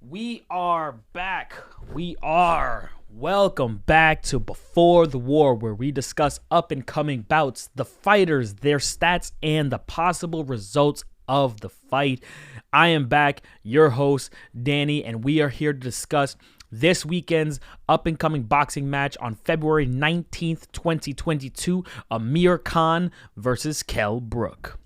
We are back. Welcome back to Before the War, where we discuss up and coming bouts, the fighters, their stats, and the possible results of the fight. I am back, your host, Danny, and we are here to discuss this weekend's up-and-coming boxing match on February 19th, 2022, Amir Khan versus Kell Brook.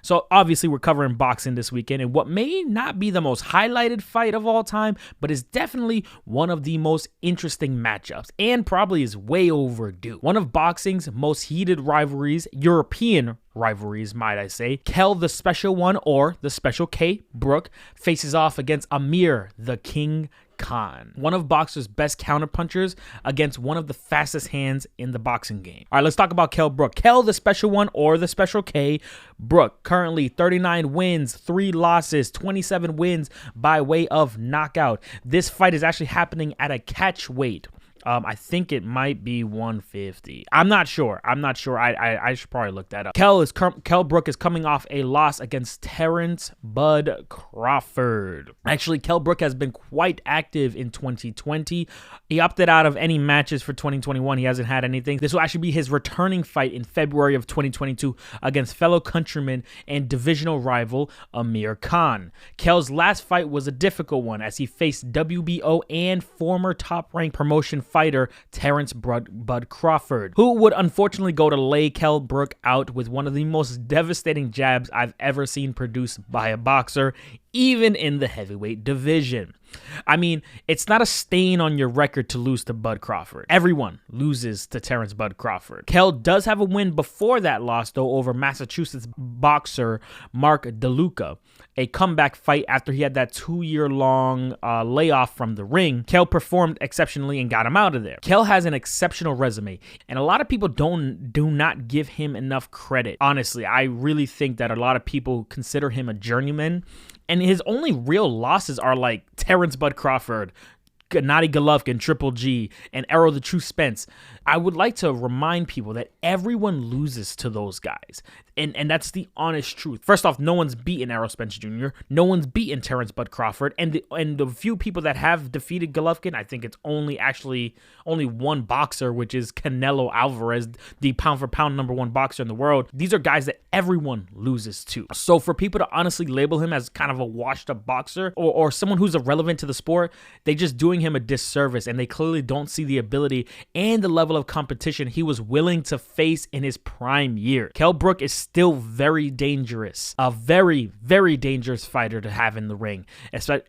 So obviously we're covering boxing this weekend and what may not be the most highlighted fight of all time, but is definitely one of the most interesting matchups and probably is way overdue. One of boxing's most heated rivalries, European rivalries, might I say. Kell the Special One, or the Special K, Brook, faces off against Amir the King Khan, one of boxers' best counterpunchers against one of the fastest hands in the boxing game. All right, let's talk about Kell Brook. Kell the Special One, or the Special K, Brook, currently 39 wins, 3 losses, 27 wins by way of knockout. This fight is actually happening at a catch weight. I think it might be 150. I'm not sure. I should probably look that up. Kell Brook is coming off a loss against Terrence Bud Crawford. Actually, Kell Brook has been quite active in 2020. He opted out of any matches for 2021. He hasn't had anything. This will actually be his returning fight in February of 2022 against fellow countryman and divisional rival Amir Khan. Kell's last fight was a difficult one as he faced WBO and former top-ranked promotion fighter Terrence Bud Crawford, who would unfortunately go to lay Kell Brook out with one of the most devastating jabs I've ever seen produced by a boxer, even in the heavyweight division. I mean, it's not a stain on your record to lose to Bud Crawford. Everyone loses to Terrence Bud Crawford. Kell does have a win before that loss, though, over Massachusetts boxer Mark DeLuca, a comeback fight after he had that 2-year-long layoff from the ring. Kell performed exceptionally and got him out of there. Kell has an exceptional resume, and a lot of people do not give him enough credit. Honestly, I really think that a lot of people consider him a journeyman, and his only real losses are like Terrence Bud Crawford, Gennady Golovkin, Triple G, and Errol the True Spence. I would like to remind people that everyone loses to those guys. And that's the honest truth. First off, no one's beaten Errol Spence Jr. No one's beaten Terrence Bud Crawford. And the few people that have defeated Golovkin, I think it's only one boxer, which is Canelo Alvarez, the pound-for-pound #1 boxer in the world. These are guys that everyone loses to. So for people to honestly label him as kind of a washed-up boxer or someone who's irrelevant to the sport, they just doing him a disservice, and they clearly don't see the ability and the level of competition he was willing to face in his prime year. Kell Brook is still very dangerous, a very, very dangerous fighter to have in the ring.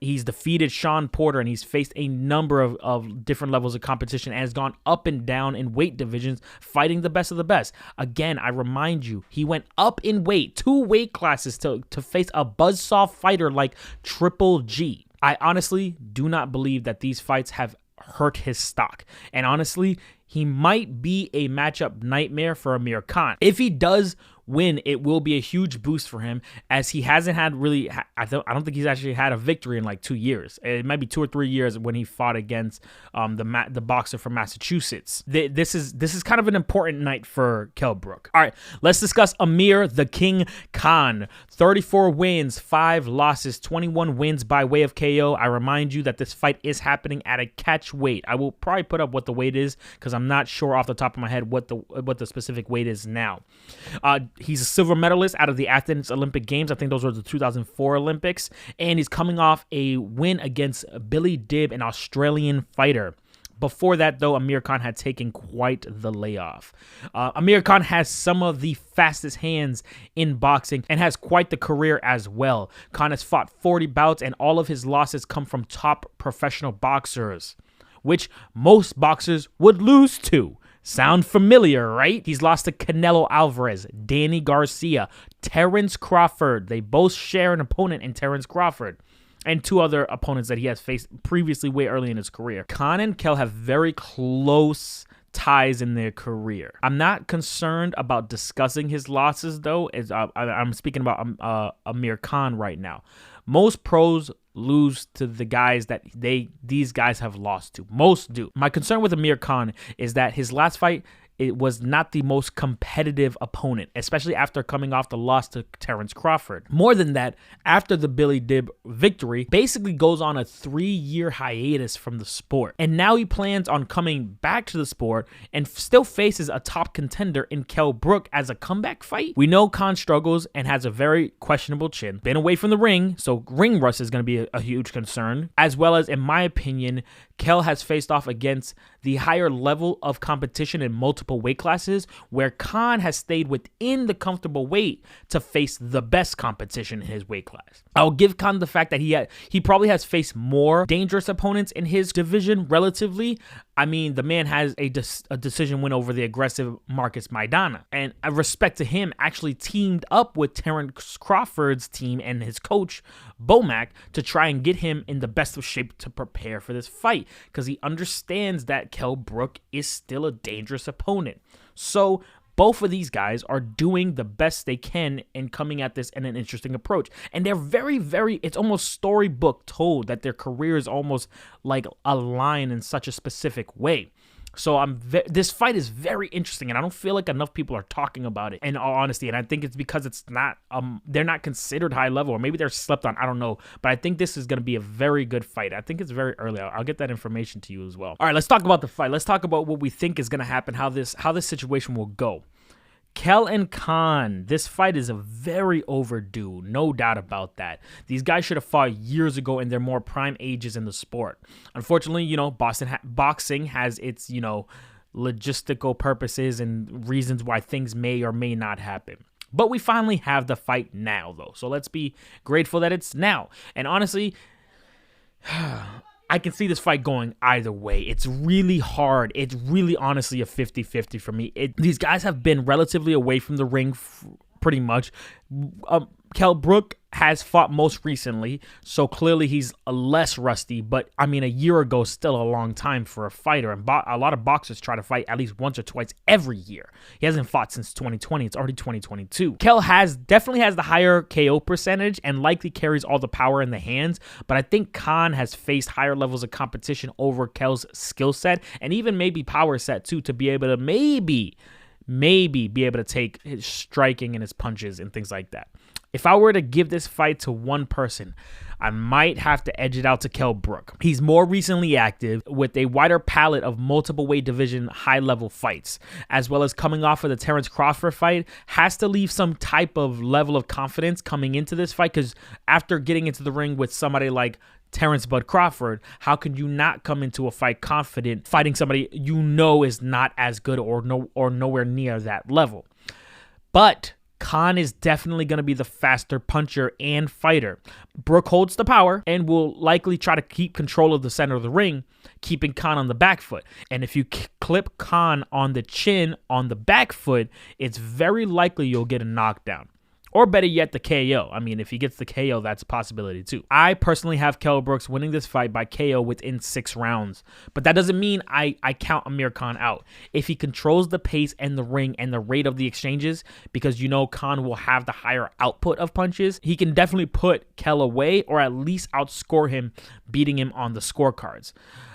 He's defeated Sean Porter, and he's faced a number of different levels of competition and has gone up and down in weight divisions, fighting the best of the best. Again, I remind you, he went up in weight, 2 weight classes to face a buzzsaw fighter like Triple G. I honestly do not believe that these fights have hurt his stock. And honestly, he might be a matchup nightmare for Amir Khan. If he does win, it will be a huge boost for him, as he hasn't had really, I don't think he's actually had a victory in like 2 years. It might be 2 or 3 years when he fought against the boxer from Massachusetts. This is kind of an important night for Kell Brook. All right, let's discuss Amir the King Khan. 34 wins, 5 losses, 21 wins by way of KO. I remind you that this fight is happening at a catch weight. I will probably put up what the weight is because I'm not sure off the top of my head what the specific weight is now. He's a silver medalist out of the Athens Olympic Games. I think those were the 2004 Olympics. And he's coming off a win against Billy Dibb, an Australian fighter. Before that, though, Amir Khan had taken quite the layoff. Amir Khan has some of the fastest hands in boxing and has quite the career as well. Khan has fought 40 bouts, and all of his losses come from top professional boxers, which most boxers would lose to. Sound familiar, right? He's lost to Canelo Alvarez, Danny Garcia, Terrence Crawford. They both share an opponent in Terrence Crawford, and 2 other opponents that he has faced previously way early in his career. Khan and Kell have very close ties in their career. I'm not concerned about discussing his losses, though. I'm speaking about Amir Khan right now. Most pros lose to the guys that these guys have lost to. Most do. My concern with Amir Khan is that his last fight it was not the most competitive opponent, especially after coming off the loss to Terrence Crawford. More than that, after the Billy Dib victory, basically goes on a 3-year hiatus from the sport. And now he plans on coming back to the sport and still faces a top contender in Kell Brook as a comeback fight. We know Khan struggles and has a very questionable chin. Been away from the ring, so ring rust is going to be a huge concern. As well as, in my opinion, Kell has faced off against the higher level of competition in multiple weight classes, where Khan has stayed within the comfortable weight to face the best competition in his weight class. I'll give Khan the fact that he probably has faced more dangerous opponents in his division relatively. I mean, the man has a decision win over the aggressive Marcus Maidana. And I respect to him, actually teamed up with Terrence Crawford's team and his coach, Bomac, to try and get him in the best of shape to prepare for this fight, because he understands that Kell Brook is still a dangerous opponent. So both of these guys are doing the best they can and coming at this in an interesting approach. And they're very, very, it's almost storybook told that their career is almost like aligned in such a specific way. So this fight is very interesting, and I don't feel like enough people are talking about it, in all honesty. And I think it's because it's not, they're not considered high level, or maybe they're slept on. I don't know, but I think this is going to be a very good fight. I think it's very early. I'll get that information to you as well. All right, let's talk about the fight. Let's talk about what we think is going to happen, how this situation will go. Kell and Khan, this fight is very overdue, no doubt about that. These guys should have fought years ago in their more prime ages in the sport. Unfortunately, boxing has its, logistical purposes and reasons why things may or may not happen. But we finally have the fight now, though. So let's be grateful that it's now. And honestly, I can see this fight going either way. It's really hard. It's really honestly a 50-50 for me. These guys have been relatively away from the ring pretty much. Kell Brook has fought most recently, so clearly he's less rusty. But, I mean, a year ago is still a long time for a fighter. And a lot of boxers try to fight at least once or twice every year. He hasn't fought since 2020. It's already 2022. Kell definitely has the higher KO percentage and likely carries all the power in the hands. But I think Khan has faced higher levels of competition over Kell's skill set and even maybe power set, too, to be able to maybe be able to take his striking and his punches and things like that. If I were to give this fight to one person, I might have to edge it out to Kell Brook. He's more recently active with a wider palette of multiple weight division high-level fights, as well as coming off of the Terrence Crawford fight, has to leave some type of level of confidence coming into this fight, because after getting into the ring with somebody like Terrence Bud Crawford, how could you not come into a fight confident fighting somebody is not as good or nowhere near that level? But Khan is definitely going to be the faster puncher and fighter. Brook holds the power and will likely try to keep control of the center of the ring, keeping Khan on the back foot. And if you clip Khan on the chin on the back foot, it's very likely you'll get a knockdown. Or better yet, the KO. I mean, if he gets the KO, that's a possibility too. I personally have Kell Brooks winning this fight by KO within 6 rounds. But that doesn't mean I count Amir Khan out. If he controls the pace and the ring and the rate of the exchanges, because Khan will have the higher output of punches, he can definitely put Kell away or at least outscore him, beating him on the scorecards.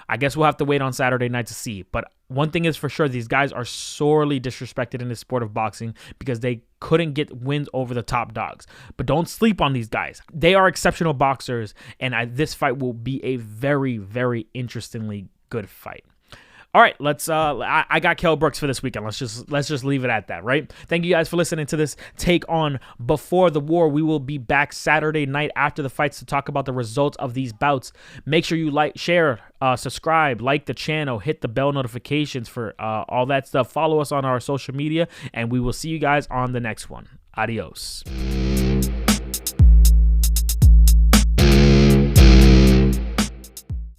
I guess we'll have to wait on Saturday night to see. But one thing is for sure, these guys are sorely disrespected in the sport of boxing because they couldn't get wins over the top dogs. But don't sleep on these guys. They are exceptional boxers, and this fight will be a very, very interestingly good fight. All right, I got Kell Brooks for this weekend. Let's just leave it at that, right? Thank you guys for listening to this take on Before the War. We will be back Saturday night after the fights to talk about the results of these bouts. Make sure you like, share, subscribe, like the channel, hit the bell notifications for all that stuff. Follow us on our social media, and we will see you guys on the next one. Adios.